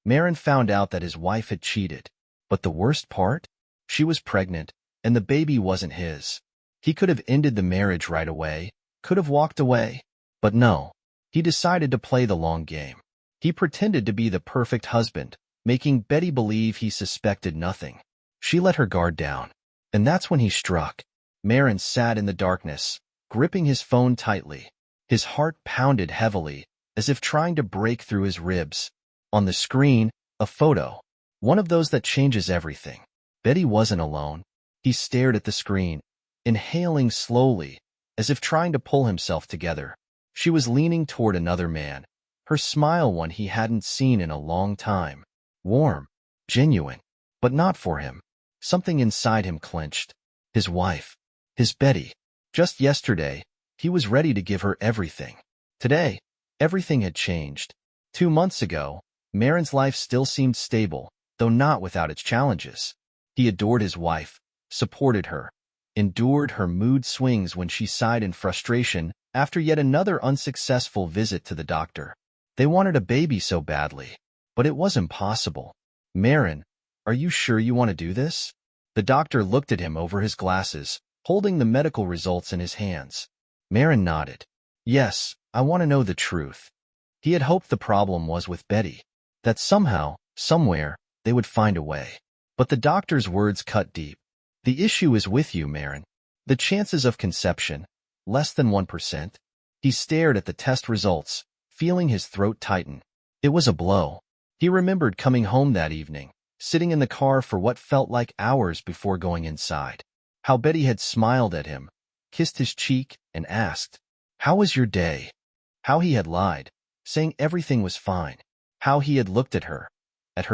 Marin found out that his wife had cheated. But the worst part? She was pregnant, and the baby wasn't his. He could have ended the marriage right away, could have walked away. But no. He decided to play the long game. He pretended to be the perfect husband, making Betty believe he suspected nothing. She let her guard down. And that's when he struck. Marin sat in the darkness, gripping his phone tightly. His heart pounded heavily, as if trying to break through his ribs. On the screen, a photo. One of those that changes everything. Betty wasn't alone. He stared at the screen, inhaling slowly, as if trying to pull himself together. She was leaning toward another man, her smile one he hadn't seen in a long time. Warm, genuine, but not for him. Something inside him clenched. His wife. His Betty. Just yesterday, he was ready to give her everything. Today, everything had changed. 2 months ago, Marin's life still seemed stable, though not without its challenges. He adored his wife, supported her, endured her mood swings when she sighed in frustration after yet another unsuccessful visit to the doctor. They wanted a baby so badly, but it was impossible. Marin, are you sure you want to do this? The doctor looked at him over his glasses, holding the medical results in his hands. Marin nodded. Yes, I want to know the truth. He had hoped the problem was with Betty, that somehow, somewhere, they would find a way. But the doctor's words cut deep. The issue is with you, Marin. The chances of conception, less than 1%. He stared at the test results, feeling his throat tighten. It was a blow. He remembered coming home that evening, sitting in the car for what felt like hours before going inside. How Betty had smiled at him, kissed his cheek, and asked, "How was your day?" How he had lied, saying everything was fine. How he had looked at her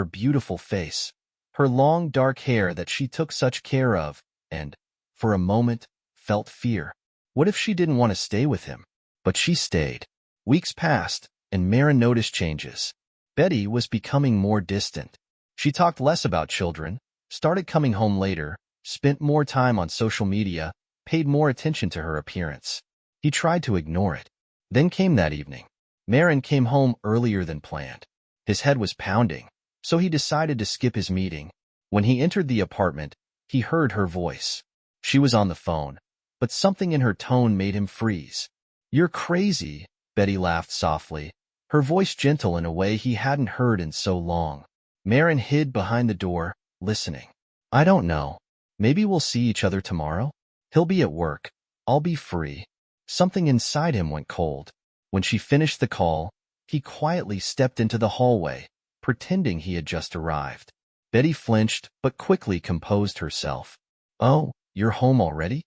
beautiful face, her long dark hair that she took such care of, and, for a moment, felt fear. What if she didn't want to stay with him? But she stayed. Weeks passed, and Marin noticed changes. Betty was becoming more distant. She talked less about children, started coming home later, spent more time on social media, paid more attention to her appearance. He tried to ignore it. Then came that evening. Marin came home earlier than planned. His head was pounding, so he decided to skip his meeting. When he entered the apartment, he heard her voice. She was on the phone, but something in her tone made him freeze. "You're crazy," Betty laughed softly, her voice gentle in a way he hadn't heard in so long. Marin hid behind the door, listening. "I don't know. Maybe we'll see each other tomorrow? He'll be at work. I'll be free." Something inside him went cold. When she finished the call, he quietly stepped into the hallway, pretending he had just arrived. Betty flinched, but quickly composed herself. "Oh, you're home already?"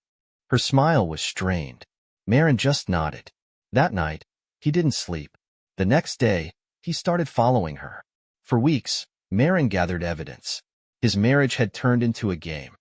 Her smile was strained. Marin just nodded. That night, he didn't sleep. The next day, he started following her. For weeks, Marin gathered evidence. His marriage had turned into a game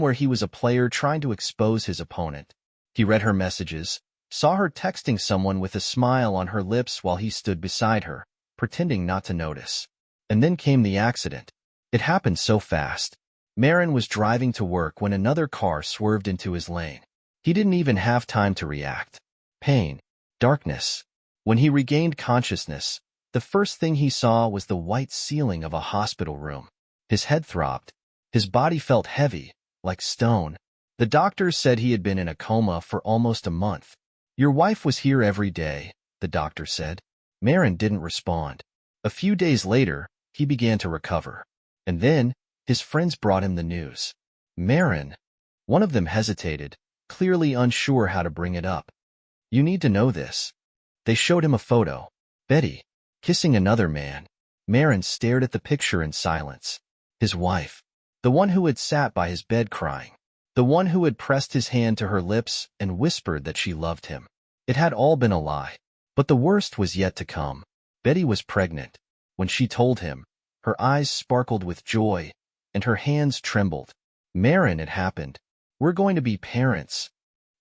where he was a player trying to expose his opponent. He read her messages, saw her texting someone with a smile on her lips while he stood beside her, pretending not to notice. And then came the accident. It happened so fast. Marin was driving to work when another car swerved into his lane. He didn't even have time to react. Pain. Darkness. When he regained consciousness, the first thing he saw was the white ceiling of a hospital room. His head throbbed. His body felt heavy, like stone. The doctor said he had been in a coma for almost a month. "Your wife was here every day," the doctor said. Marin didn't respond. A few days later, he began to recover. And then, his friends brought him the news. "Marin." One of them hesitated, clearly unsure how to bring it up. "You need to know this." They showed him a photo. Betty, kissing another man. Marin stared at the picture in silence. His wife. The one who had sat by his bed crying. The one who had pressed his hand to her lips and whispered that she loved him. It had all been a lie. But the worst was yet to come. Betty was pregnant. When she told him, her eyes sparkled with joy, and her hands trembled. "Marin, it happened. We're going to be parents."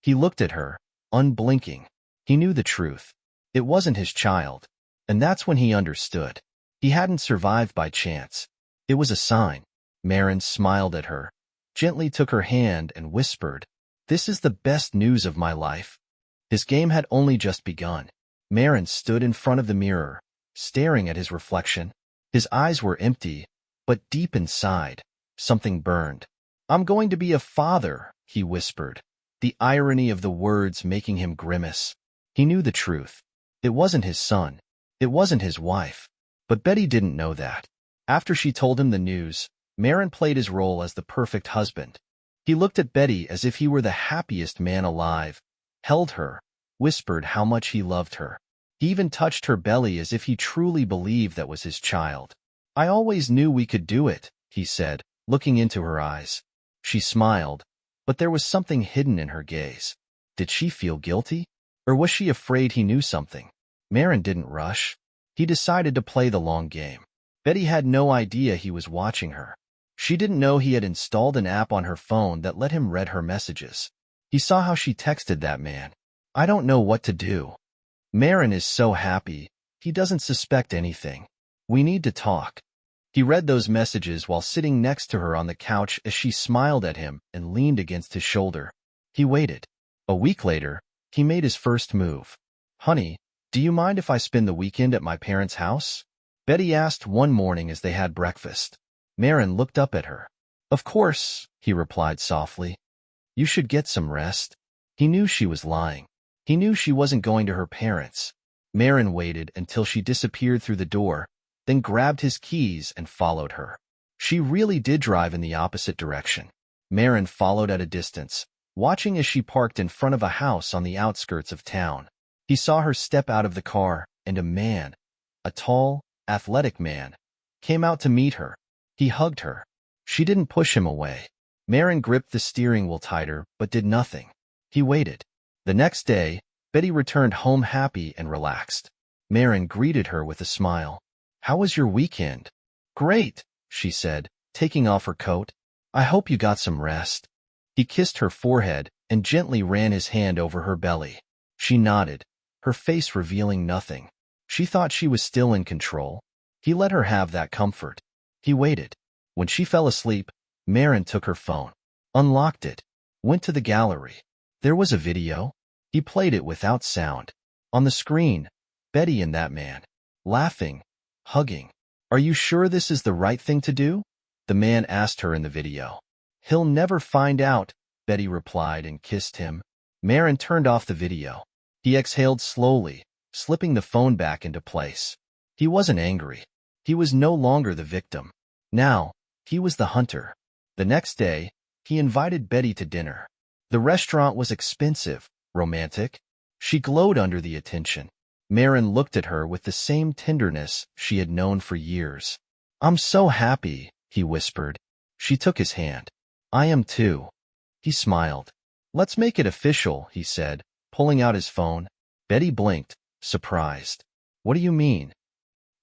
He looked at her, unblinking. He knew the truth. It wasn't his child. And that's when he understood. He hadn't survived by chance. It was a sign. Marin smiled at her, gently took her hand and whispered, "This is the best news of my life." His game had only just begun. Marin stood in front of the mirror, staring at his reflection. His eyes were empty, but deep inside, something burned. "I'm going to be a father," he whispered, the irony of the words making him grimace. He knew the truth. It wasn't his son. It wasn't his wife. But Betty didn't know that. After she told him the news, Marin played his role as the perfect husband. He looked at Betty as if he were the happiest man alive, held her, whispered how much he loved her. He even touched her belly as if he truly believed that was his child. "I always knew we could do it," he said, looking into her eyes. She smiled, but there was something hidden in her gaze. Did she feel guilty? Or was she afraid he knew something? Marin didn't rush. He decided to play the long game. Betty had no idea he was watching her. She didn't know he had installed an app on her phone that let him read her messages. He saw how she texted that man. "I don't know what to do. Marin is so happy. He doesn't suspect anything. We need to talk." He read those messages while sitting next to her on the couch as she smiled at him and leaned against his shoulder. He waited. A week later, he made his first move. "Honey, do you mind if I spend the weekend at my parents' house?" Betty asked one morning as they had breakfast. Marin looked up at her. "Of course," he replied softly. "You should get some rest." He knew she was lying. He knew she wasn't going to her parents. Marin waited until she disappeared through the door, then grabbed his keys and followed her. She really did drive in the opposite direction. Marin followed at a distance, watching as she parked in front of a house on the outskirts of town. He saw her step out of the car, and a man, a tall, athletic man, came out to meet her. He hugged her. She didn't push him away. Marin gripped the steering wheel tighter, but did nothing. He waited. The next day, Betty returned home happy and relaxed. Marin greeted her with a smile. "How was your weekend?" "Great," she said, taking off her coat. "I hope you got some rest." He kissed her forehead and gently ran his hand over her belly. She nodded, her face revealing nothing. She thought she was still in control. He let her have that comfort. He waited. When she fell asleep, Marin took her phone, unlocked it, went to the gallery. There was a video. He played it without sound. On the screen, Betty and that man, laughing, hugging. "Are you sure this is the right thing to do?" the man asked her in the video. "He'll never find out," Betty replied and kissed him. Marin turned off the video. He exhaled slowly, slipping the phone back into place. He wasn't angry. He was no longer the victim. Now, he was the hunter. The next day, he invited Betty to dinner. The restaurant was expensive, romantic. She glowed under the attention. Marin looked at her with the same tenderness she had known for years. "I'm so happy," he whispered. She took his hand. "I am too." He smiled. "Let's make it official," he said, pulling out his phone. Betty blinked, surprised. "What do you mean?"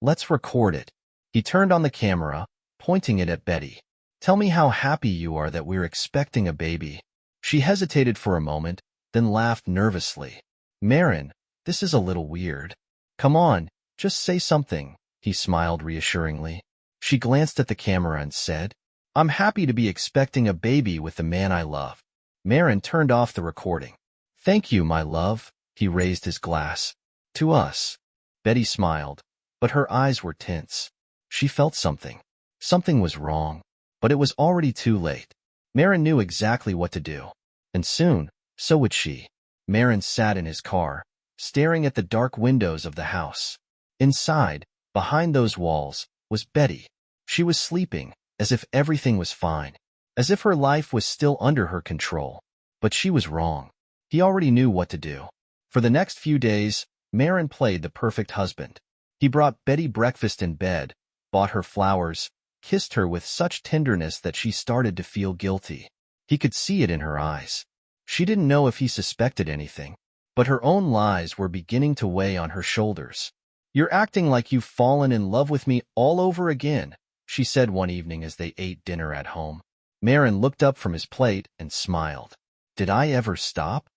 "Let's record it." He turned on the camera, pointing it at Betty. "Tell me how happy you are that we're expecting a baby." She hesitated for a moment, then laughed nervously. "Marin, this is a little weird." "Come on, just say something," he smiled reassuringly. She glanced at the camera and said, "I'm happy to be expecting a baby with the man I love." Marin turned off the recording. "Thank you, my love." He raised his glass. "To us." Betty smiled, but her eyes were tense. She felt something. Something was wrong, but it was already too late. Marin knew exactly what to do. And soon, so would she. Marin sat in his car, staring at the dark windows of the house. Inside, behind those walls, was Betty. She was sleeping, as if everything was fine, as if her life was still under her control. But she was wrong. He already knew what to do. For the next few days, Marin played the perfect husband. He brought Betty breakfast in bed, bought her flowers, kissed her with such tenderness that she started to feel guilty. He could see it in her eyes. She didn't know if he suspected anything, but her own lies were beginning to weigh on her shoulders. "You're acting like you've fallen in love with me all over again," she said one evening as they ate dinner at home. Marin looked up from his plate and smiled. "Did I ever stop?"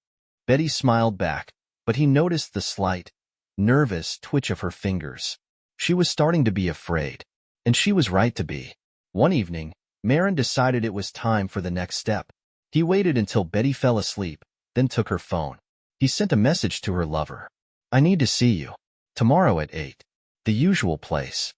Betty smiled back, but he noticed the slight, nervous twitch of her fingers. She was starting to be afraid, and she was right to be. One evening, Marin decided it was time for the next step. He waited until Betty fell asleep, then took her phone. He sent a message to her lover. "I need to see you. Tomorrow at 8. The usual place."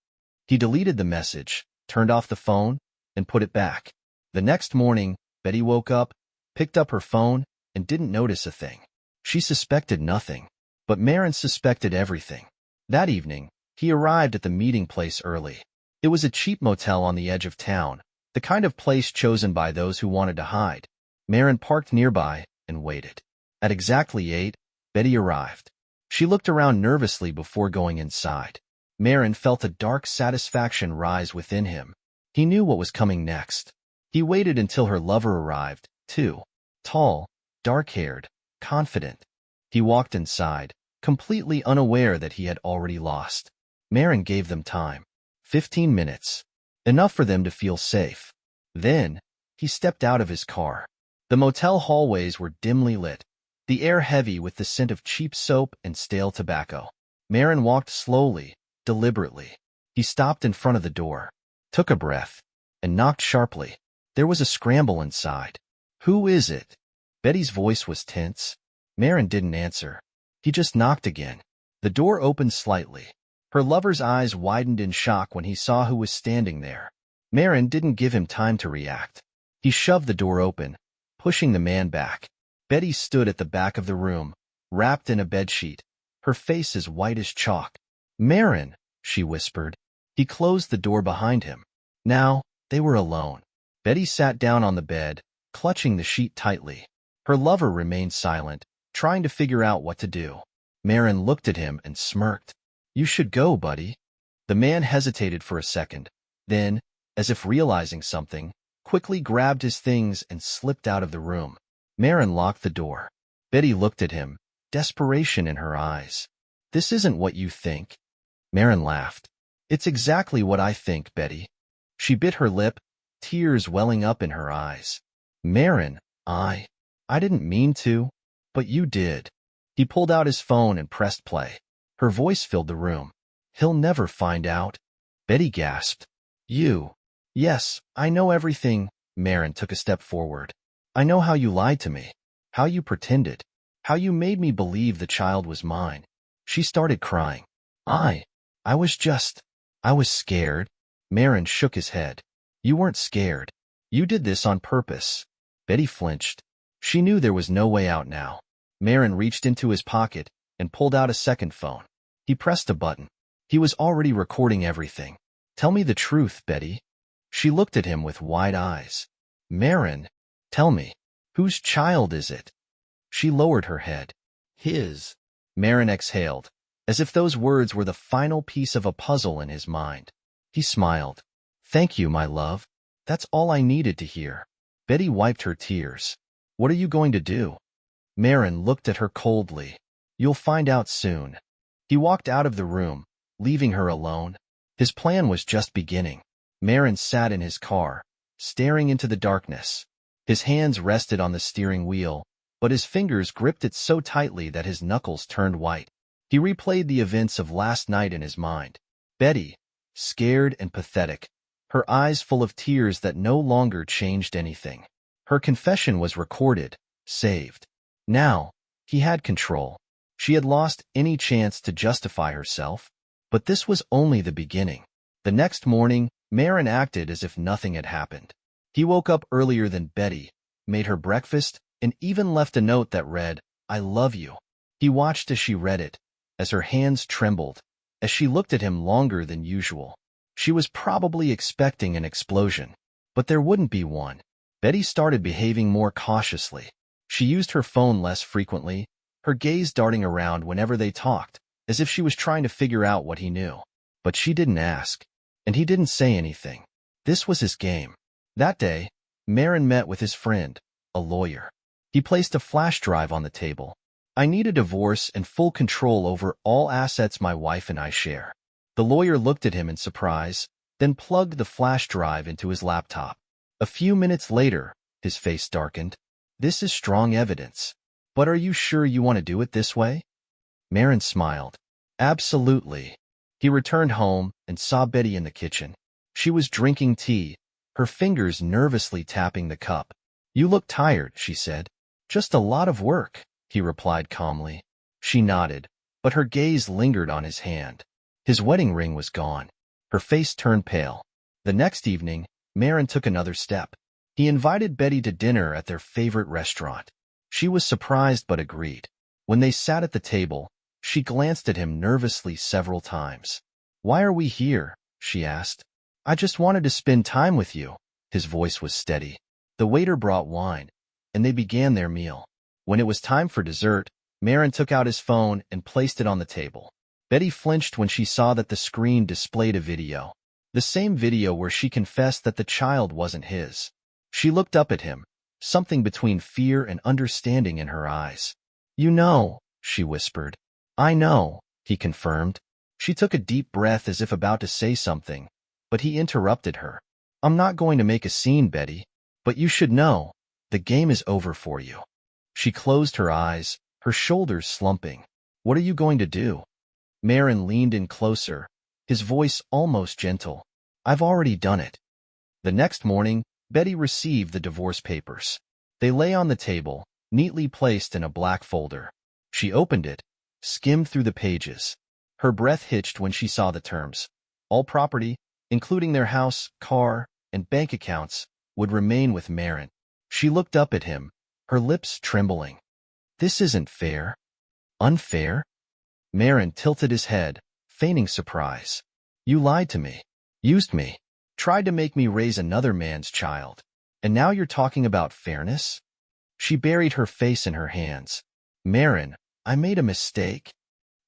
He deleted the message, turned off the phone, and put it back. The next morning, Betty woke up, picked up her phone, and didn't notice a thing. She suspected nothing, but Marin suspected everything. That evening, he arrived at the meeting place early. It was a cheap motel on the edge of town, the kind of place chosen by those who wanted to hide. Marin parked nearby and waited. At exactly 8, Betty arrived. She looked around nervously before going inside. Marin felt a dark satisfaction rise within him. He knew what was coming next. He waited until her lover arrived, too. Tall, dark-haired, confident. He walked inside, completely unaware that he had already lost. Marin gave them time. 15 minutes. Enough for them to feel safe. Then, he stepped out of his car. The motel hallways were dimly lit, the air heavy with the scent of cheap soap and stale tobacco. Marin walked slowly, deliberately. He stopped in front of the door, took a breath, and knocked sharply. There was a scramble inside. "Who is it?" Betty's voice was tense. Marin didn't answer. He just knocked again. The door opened slightly. Her lover's eyes widened in shock when he saw who was standing there. Marin didn't give him time to react. He shoved the door open, pushing the man back. Betty stood at the back of the room, wrapped in a bedsheet, her face as white as chalk. "Marin," she whispered. He closed the door behind him. Now, they were alone. Betty sat down on the bed, clutching the sheet tightly. Her lover remained silent, trying to figure out what to do. Marin looked at him and smirked. "You should go, buddy." The man hesitated for a second, then, as if realizing something, quickly grabbed his things and slipped out of the room. Marin locked the door. Betty looked at him, desperation in her eyes. "This isn't what you think." Marin laughed. "It's exactly what I think, Betty." She bit her lip, tears welling up in her eyes. "Marin, I didn't mean to, but you did." He pulled out his phone and pressed play. Her voice filled the room. "He'll never find out." Betty gasped. "You?" "Yes, I know everything." Marin took a step forward. "I know how you lied to me, how you pretended, how you made me believe the child was mine." She started crying. I was scared." Marin shook his head. "You weren't scared. You did this on purpose." Betty flinched. She knew there was no way out now. Marin reached into his pocket and pulled out a second phone. He pressed a button. He was already recording everything. "Tell me the truth, Betty." She looked at him with wide eyes. "Marin, tell me, whose child is it?" She lowered her head. "His." Marin exhaled, as if those words were the final piece of a puzzle in his mind. He smiled. "Thank you, my love. That's all I needed to hear." Betty wiped her tears. "What are you going to do?" Marin looked at her coldly. "You'll find out soon." He walked out of the room, leaving her alone. His plan was just beginning. Marin sat in his car, staring into the darkness. His hands rested on the steering wheel, but his fingers gripped it so tightly that his knuckles turned white. He replayed the events of last night in his mind. Betty, scared and pathetic, her eyes full of tears that no longer changed anything. Her confession was recorded, saved. Now, he had control. She had lost any chance to justify herself, but this was only the beginning. The next morning, Marin acted as if nothing had happened. He woke up earlier than Betty, made her breakfast, and even left a note that read, "I love you." He watched as she read it, as her hands trembled, as she looked at him longer than usual. She was probably expecting an explosion, but there wouldn't be one. Betty started behaving more cautiously. She used her phone less frequently, her gaze darting around whenever they talked, as if she was trying to figure out what he knew. But she didn't ask, and he didn't say anything. This was his game. That day, Marin met with his friend, a lawyer. He placed a flash drive on the table. "I need a divorce and full control over all assets my wife and I share." The lawyer looked at him in surprise, then plugged the flash drive into his laptop. A few minutes later, his face darkened. "This is strong evidence. But are you sure you want to do it this way?" Marin smiled. "Absolutely." He returned home and saw Betty in the kitchen. She was drinking tea, her fingers nervously tapping the cup. "You look tired," she said. "Just a lot of work," he replied calmly. She nodded, but her gaze lingered on his hand. His wedding ring was gone. Her face turned pale. The next evening, Marin took another step. He invited Betty to dinner at their favorite restaurant. She was surprised but agreed. When they sat at the table, she glanced at him nervously several times. "Why are we here?" she asked. "I just wanted to spend time with you." His voice was steady. The waiter brought wine, and they began their meal. When it was time for dessert, Marin took out his phone and placed it on the table. Betty flinched when she saw that the screen displayed a video. The same video where she confessed that the child wasn't his. She looked up at him, something between fear and understanding in her eyes. "You know," she whispered. "I know," he confirmed. She took a deep breath as if about to say something, but he interrupted her. "I'm not going to make a scene, Betty, but you should know, the game is over for you." She closed her eyes, her shoulders slumping. "What are you going to do?" Marin leaned in closer, his voice almost gentle. "I've already done it." The next morning, Betty received the divorce papers. They lay on the table, neatly placed in a black folder. She opened it, skimmed through the pages. Her breath hitched when she saw the terms. All property, including their house, car, and bank accounts, would remain with Marin. She looked up at him, her lips trembling. "This isn't fair." "Unfair?" Marin tilted his head, feigning surprise. "You lied to me, used me, tried to make me raise another man's child, and now you're talking about fairness?" She buried her face in her hands. "Marin, I made a mistake."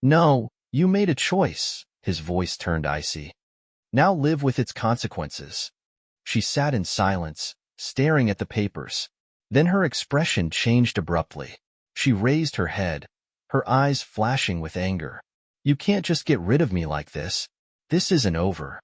"No, you made a choice." His voice turned icy. "Now live with its consequences." She sat in silence, staring at the papers. Then her expression changed abruptly. She raised her head, her eyes flashing with anger. "You can't just get rid of me like this. This isn't over."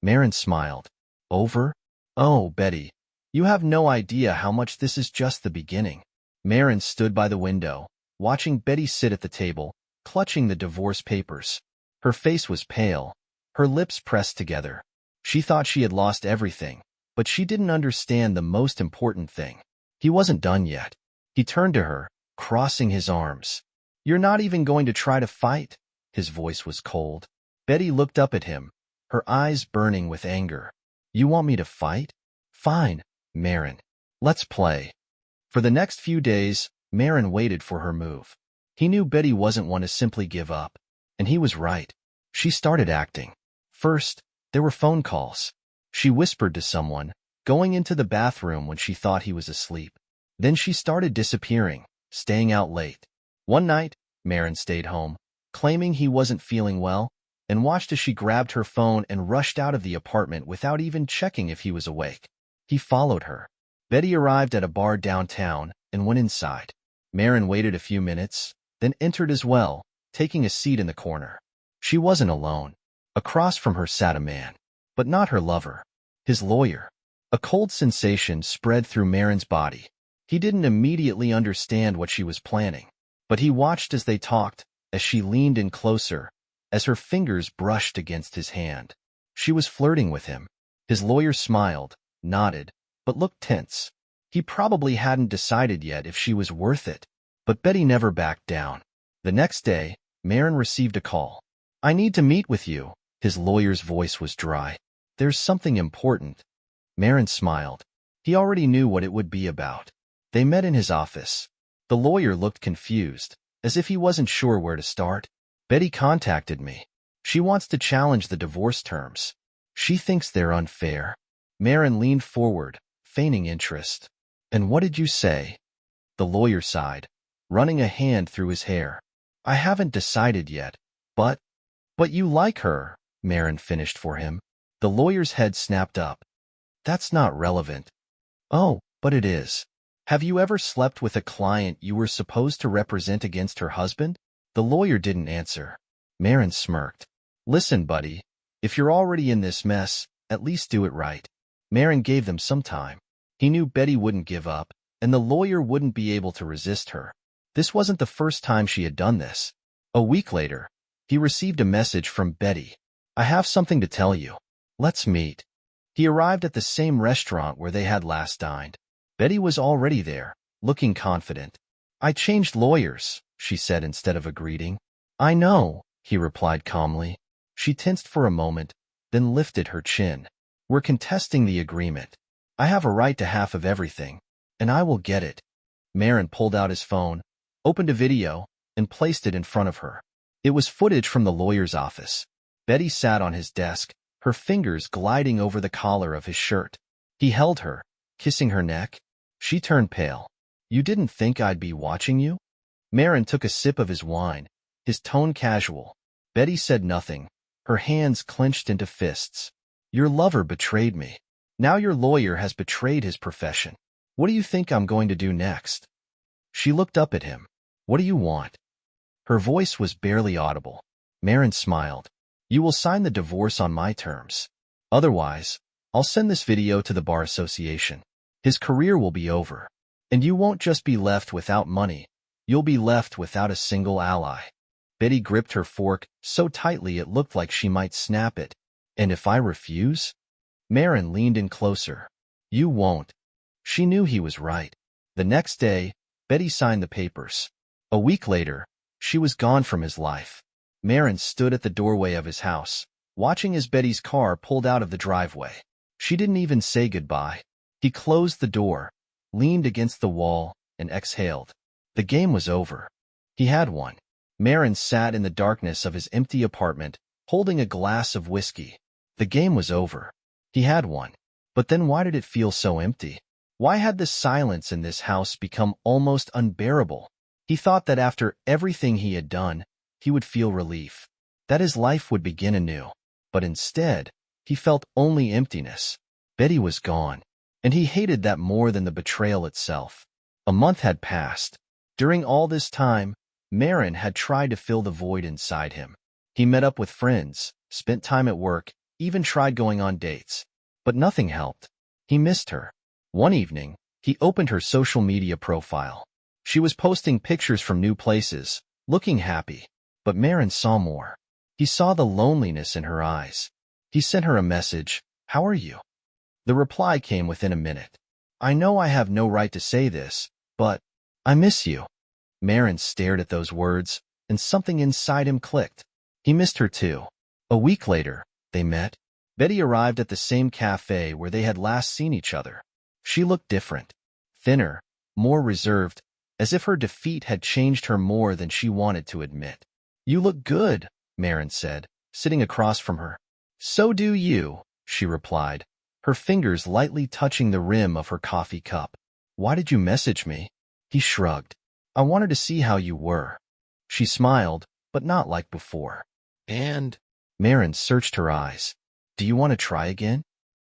Marin smiled. "Over? Oh, Betty, you have no idea how much this is just the beginning." Marin stood by the window, watching Betty sit at the table, clutching the divorce papers. Her face was pale, her lips pressed together. She thought she had lost everything, but she didn't understand the most important thing. He wasn't done yet. He turned to her, crossing his arms. "You're not even going to try to fight?" His voice was cold. Betty looked up at him, her eyes burning with anger. "You want me to fight? Fine, Marin. Let's play." For the next few days, Marin waited for her move. He knew Betty wasn't one to simply give up, and he was right. She started acting. First, there were phone calls. She whispered to someone, going into the bathroom when she thought he was asleep. Then she started disappearing, staying out late. One night, Marin stayed home, claiming he wasn't feeling well, and watched as she grabbed her phone and rushed out of the apartment without even checking if he was awake. He followed her. Betty arrived at a bar downtown and went inside. Marin waited a few minutes, then entered as well, taking a seat in the corner. She wasn't alone. Across from her sat a man, but not her lover, his lawyer. A cold sensation spread through Marin's body. He didn't immediately understand what she was planning, but he watched as they talked, as she leaned in closer, as her fingers brushed against his hand. She was flirting with him. His lawyer smiled, nodded, but looked tense. He probably hadn't decided yet if she was worth it. But Betty never backed down. The next day, Marin received a call. "I need to meet with you." His lawyer's voice was dry. "There's something important." Marin smiled. He already knew what it would be about. They met in his office. The lawyer looked confused, as if he wasn't sure where to start. "Betty contacted me. She wants to challenge the divorce terms. She thinks they're unfair." Marin leaned forward, feigning interest. "And what did you say?" The lawyer sighed, running a hand through his hair. "I haven't decided yet, but you like her," Marin finished for him. The lawyer's head snapped up. "That's not relevant." "Oh, but it is. Have you ever slept with a client you were supposed to represent against her husband?" The lawyer didn't answer. Marin smirked. "Listen, buddy, if you're already in this mess, at least do it right." Marin gave them some time. He knew Betty wouldn't give up, and the lawyer wouldn't be able to resist her. This wasn't the first time she had done this. A week later, he received a message from Betty. "I have something to tell you. Let's meet." He arrived at the same restaurant where they had last dined. Betty was already there, looking confident. "I changed lawyers," she said instead of a greeting. "I know," he replied calmly. She tensed for a moment, then lifted her chin. We're contesting the agreement. I have a right to half of everything, and I will get it. Marin pulled out his phone, opened a video, and placed it in front of her. It was footage from the lawyer's office. Betty sat on his desk, her fingers gliding over the collar of his shirt. He held her, kissing her neck. She turned pale. You didn't think I'd be watching you? Marin took a sip of his wine, his tone casual. Betty said nothing, her hands clenched into fists. Your lover betrayed me. Now your lawyer has betrayed his profession. What do you think I'm going to do next? She looked up at him. What do you want? Her voice was barely audible. Marin smiled. You will sign the divorce on my terms. Otherwise, I'll send this video to the Bar Association. His career will be over. And you won't just be left without money. You'll be left without a single ally. Betty gripped her fork so tightly it looked like she might snap it. And if I refuse? Marin leaned in closer. You won't. She knew he was right. The next day, Betty signed the papers. A week later, she was gone from his life. Marin stood at the doorway of his house, watching as Betty's car pulled out of the driveway. She didn't even say goodbye. He closed the door, leaned against the wall, and exhaled. The game was over. He had won. Marin sat in the darkness of his empty apartment, holding a glass of whiskey. The game was over. He had won. But then why did it feel so empty? Why had the silence in this house become almost unbearable? He thought that after everything he had done, he would feel relief, that his life would begin anew. But instead, he felt only emptiness. Betty was gone, and he hated that more than the betrayal itself. A month had passed. During all this time, Marin had tried to fill the void inside him. He met up with friends, spent time at work, even tried going on dates. But nothing helped. He missed her. One evening, he opened her social media profile. She was posting pictures from new places, looking happy. But Marin saw more. He saw the loneliness in her eyes. He sent her a message, "How are you?" The reply came within a minute. "I know I have no right to say this, but I miss you." Marin stared at those words, and something inside him clicked. He missed her too. A week later, they met. Betty arrived at the same cafe where they had last seen each other. She looked different, thinner, more reserved, as if her defeat had changed her more than she wanted to admit. "You look good," Marin said, sitting across from her. "So do you," she replied, her fingers lightly touching the rim of her coffee cup. "Why did you message me?" He shrugged. "I wanted to see how you were." She smiled, but not like before. "And?" Marin searched her eyes. "Do you want to try again?"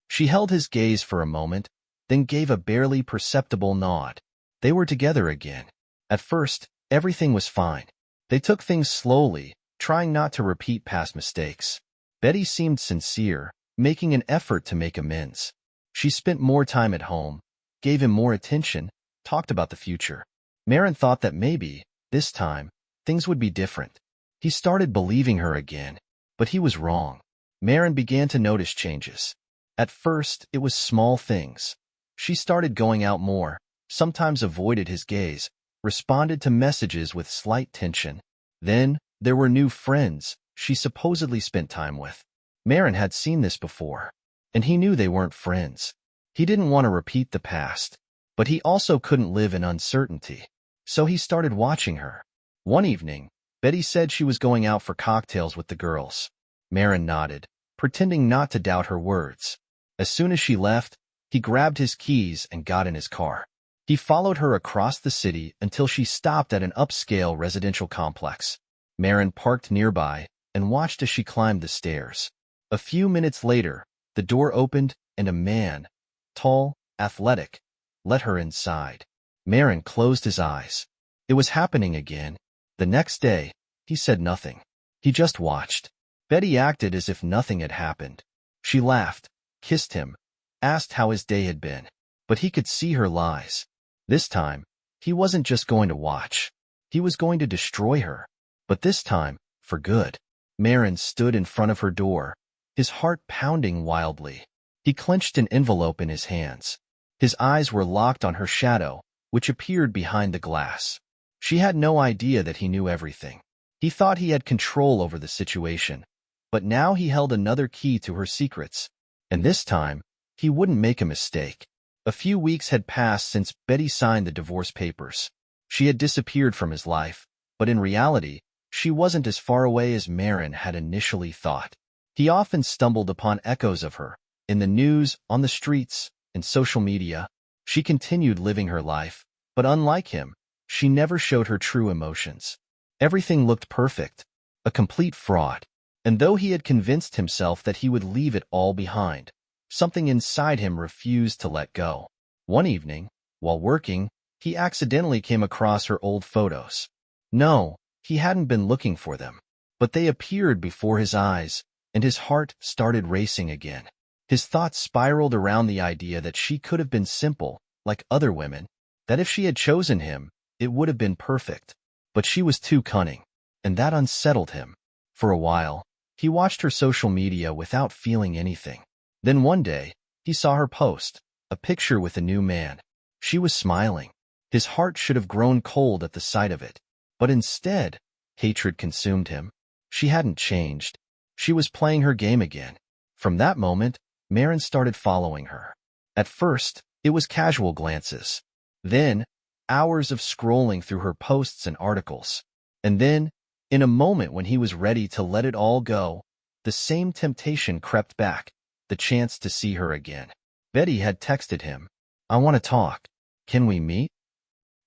She held his gaze for a moment, then gave a barely perceptible nod. They were together again. At first, everything was fine. They took things slowly, trying not to repeat past mistakes. Betty seemed sincere, making an effort to make amends. She spent more time at home, gave him more attention, talked about the future. Marin thought that maybe, this time, things would be different. He started believing her again, but he was wrong. Marin began to notice changes. At first, it was small things. She started going out more, sometimes avoided his gaze, responded to messages with slight tension. Then, there were new friends she supposedly spent time with. Marin had seen this before, and he knew they weren't friends. He didn't want to repeat the past, but he also couldn't live in uncertainty. So he started watching her. One evening, Betty said she was going out for cocktails with the girls. Marin nodded, pretending not to doubt her words. As soon as she left, he grabbed his keys and got in his car. He followed her across the city until she stopped at an upscale residential complex. Marin parked nearby and watched as she climbed the stairs. A few minutes later, the door opened and a man, tall, athletic, let her inside. Marin closed his eyes. It was happening again. The next day, he said nothing. He just watched. Betty acted as if nothing had happened. She laughed, kissed him, asked how his day had been. But he could see her lies. This time, he wasn't just going to watch. He was going to destroy her. But this time, for good. Marin stood in front of her door, his heart pounding wildly. He clenched an envelope in his hands. His eyes were locked on her shadow, which appeared behind the glass. She had no idea that he knew everything. He thought he had control over the situation, But now he held another key to her secrets. And this time, he wouldn't make a mistake. A few weeks had passed since Betty signed the divorce papers. She had disappeared from his life, but in reality, she wasn't as far away as Marin had initially thought. He often stumbled upon echoes of her, in the news, on the streets, in social media. She continued living her life, but unlike him, she never showed her true emotions. Everything looked perfect, a complete fraud. And though he had convinced himself that he would leave it all behind, something inside him refused to let go. One evening, while working, he accidentally came across her old photos. No, he hadn't been looking for them, but they appeared before his eyes, and his heart started racing again. His thoughts spiraled around the idea that she could have been simple, like other women, that if she had chosen him, it would have been perfect. But she was too cunning, and that unsettled him. For a while, he watched her social media without feeling anything. Then one day, he saw her post, a picture with a new man. She was smiling. His heart should have grown cold at the sight of it. But instead, hatred consumed him. She hadn't changed. She was playing her game again. From that moment, Marin started following her. At first, it was casual glances. Then, hours of scrolling through her posts and articles. And then, in a moment when he was ready to let it all go, the same temptation crept back, the chance to see her again. Betty had texted him, "I want to talk. Can we meet?"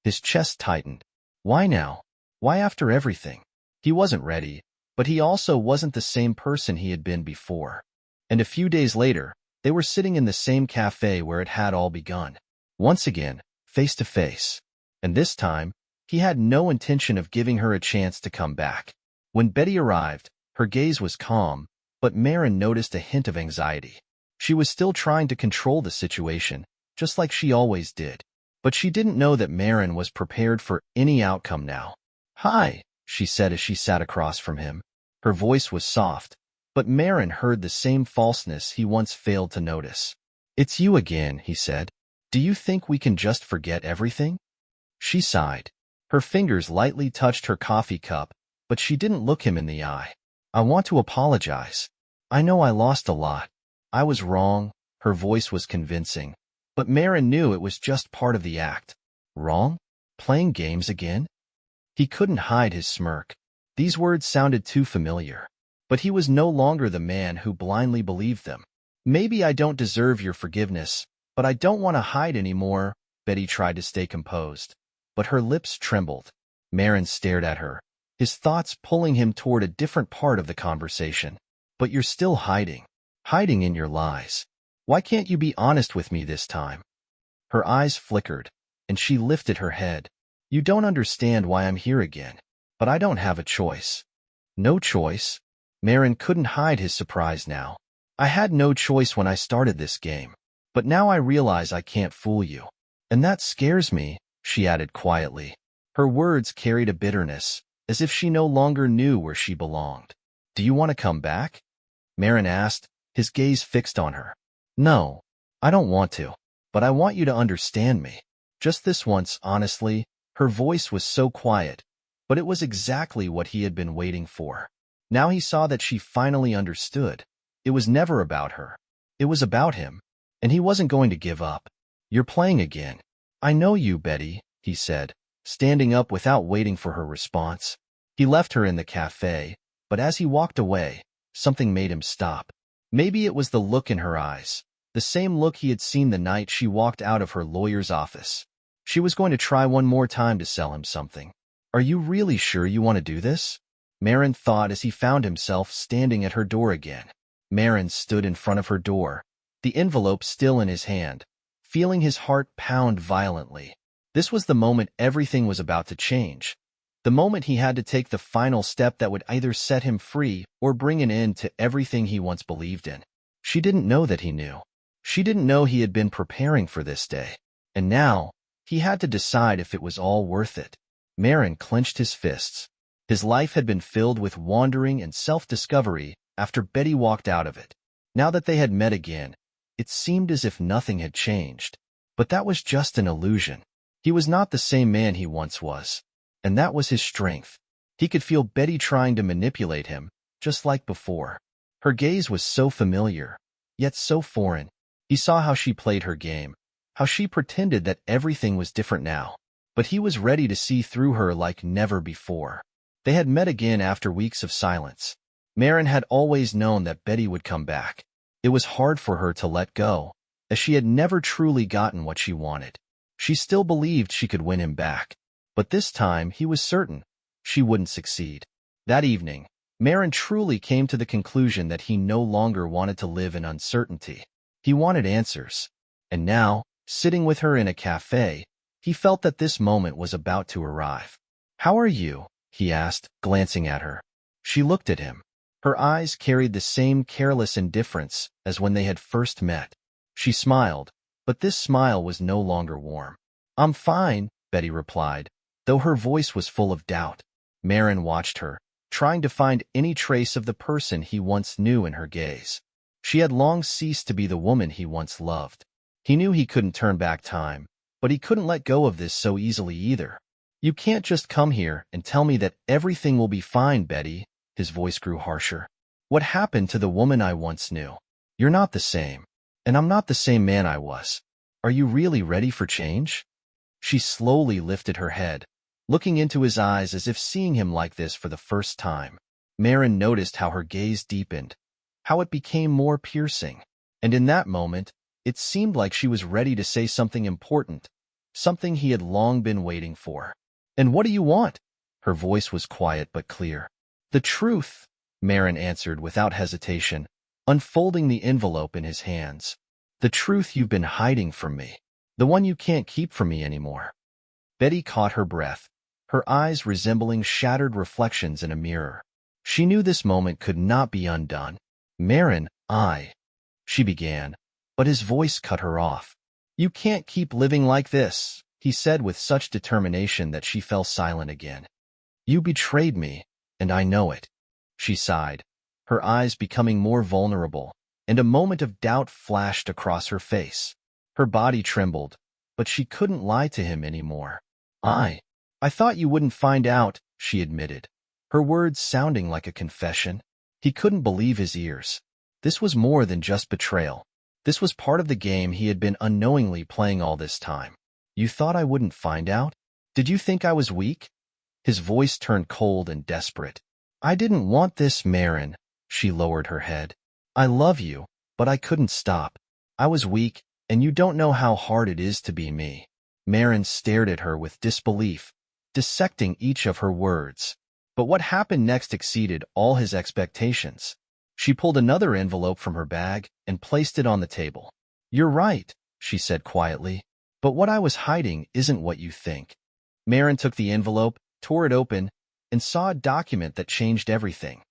His chest tightened. Why now? Why after everything? He wasn't ready, but he also wasn't the same person he had been before. And a few days later, they were sitting in the same cafe where it had all begun. Once again, face to face. And this time, he had no intention of giving her a chance to come back. When Betty arrived, her gaze was calm, but Marin noticed a hint of anxiety. She was still trying to control the situation, just like she always did. But she didn't know that Marin was prepared for any outcome now. "Hi," she said as she sat across from him. Her voice was soft, but Marin heard the same falseness he once failed to notice. "It's you again," he said. "Do you think we can just forget everything?" She sighed. Her fingers lightly touched her coffee cup, but she didn't look him in the eye. "I want to apologize. I know I lost a lot. I was wrong." Her voice was convincing, but Marin knew it was just part of the act. Wrong? Playing games again? He couldn't hide his smirk. These words sounded too familiar. But he was no longer the man who blindly believed them. "Maybe I don't deserve your forgiveness, but I don't want to hide anymore." Betty tried to stay composed, but her lips trembled. Marin stared at her, his thoughts pulling him toward a different part of the conversation. "But you're still hiding in your lies. Why can't you be honest with me this time?" Her eyes flickered, and she lifted her head. "You don't understand why I'm here again, but I don't have a choice." "No choice?" Marin couldn't hide his surprise now. "I had no choice when I started this game, but now I realize I can't fool you. And that scares me," she added quietly. Her words carried a bitterness, as if she no longer knew where she belonged. "Do you want to come back?" Marin asked, his gaze fixed on her. "No, I don't want to, but I want you to understand me. Just this once, honestly." Her voice was so quiet, but it was exactly what he had been waiting for. Now he saw that she finally understood. It was never about her. It was about him, and he wasn't going to give up. "You're playing again." "I know you, Betty," he said, standing up without waiting for her response. He left her in the cafe, but as he walked away, something made him stop. Maybe it was the look in her eyes, the same look he had seen the night she walked out of her lawyer's office. She was going to try one more time to sell him something. "Are you really sure you want to do this?" Marin thought as he found himself standing at her door again. Marin stood in front of her door, the envelope still in his hand, feeling his heart pound violently. This was the moment everything was about to change. The moment he had to take the final step that would either set him free or bring an end to everything he once believed in. She didn't know that he knew. She didn't know he had been preparing for this day. And now, he had to decide if it was all worth it. Marin clenched his fists. His life had been filled with wandering and self-discovery after Betty walked out of it. Now that they had met again, it seemed as if nothing had changed. But that was just an illusion. He was not the same man he once was. And that was his strength. He could feel Betty trying to manipulate him, just like before. Her gaze was so familiar, yet so foreign. He saw how she played her game, how she pretended that everything was different now. But he was ready to see through her like never before. They had met again after weeks of silence. Marin had always known that Betty would come back. It was hard for her to let go, as she had never truly gotten what she wanted. She still believed she could win him back. But this time, he was certain she wouldn't succeed. That evening, Marin truly came to the conclusion that he no longer wanted to live in uncertainty. He wanted answers. And now, sitting with her in a cafe, he felt that this moment was about to arrive. "How are you?" he asked, glancing at her. She looked at him. Her eyes carried the same careless indifference as when they had first met. She smiled, but this smile was no longer warm. "I'm fine," Betty replied, though her voice was full of doubt. Marin watched her, trying to find any trace of the person he once knew in her gaze. She had long ceased to be the woman he once loved. He knew he couldn't turn back time, but he couldn't let go of this so easily either. "You can't just come here and tell me that everything will be fine, Betty." His voice grew harsher. "What happened to the woman I once knew? You're not the same, and I'm not the same man I was. Are you really ready for change?" She slowly lifted her head, looking into his eyes as if seeing him like this for the first time. Marin noticed how her gaze deepened, how it became more piercing, and in that moment, it seemed like she was ready to say something important, something he had long been waiting for. "And what do you want?" Her voice was quiet but clear. "The truth," Marin answered without hesitation, unfolding the envelope in his hands. "The truth you've been hiding from me. The one you can't keep from me anymore." Betty caught her breath, her eyes resembling shattered reflections in a mirror. She knew this moment could not be undone. "Marin, she began, but his voice cut her off. "You can't keep living like this," he said with such determination that she fell silent again. "You betrayed me, and I know it." She sighed, her eyes becoming more vulnerable, and a moment of doubt flashed across her face. Her body trembled, but she couldn't lie to him anymore. I thought you wouldn't find out," she admitted, her words sounding like a confession. He couldn't believe his ears. This was more than just betrayal. This was part of the game he had been unknowingly playing all this time. "You thought I wouldn't find out? Did you think I was weak?" His voice turned cold and desperate. "I didn't want this, Marin." She lowered her head. "I love you, but I couldn't stop. I was weak, and you don't know how hard it is to be me." Marin stared at her with disbelief, dissecting each of her words. But what happened next exceeded all his expectations. She pulled another envelope from her bag and placed it on the table. "You're right," she said quietly, "but what I was hiding isn't what you think." Marin took the envelope, tore it open, and saw a document that changed everything.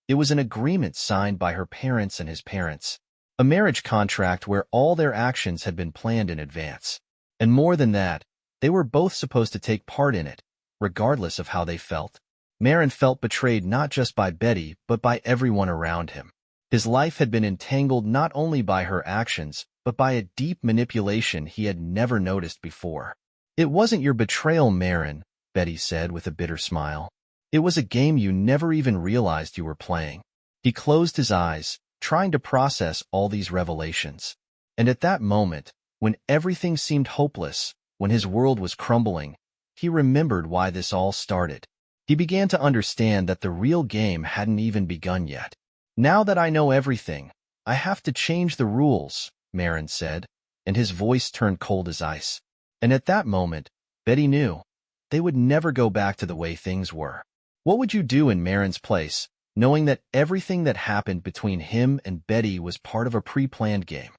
It was an agreement signed by her parents and his parents, a marriage contract where all their actions had been planned in advance. And more than that, they were both supposed to take part in it, regardless of how they felt. Marin felt betrayed not just by Betty, but by everyone around him. His life had been entangled not only by her actions, but by a deep manipulation he had never noticed before. "It wasn't your betrayal, Marin," Betty said with a bitter smile. "It was a game you never even realized you were playing." He closed his eyes, trying to process all these revelations. And at that moment, when everything seemed hopeless, when his world was crumbling, he remembered why this all started. He began to understand that the real game hadn't even begun yet. "Now that I know everything, I have to change the rules," Marin said, and his voice turned cold as ice. And at that moment, Betty knew they would never go back to the way things were. What would you do in Marin's place, knowing that everything that happened between him and Betty was part of a pre-planned game?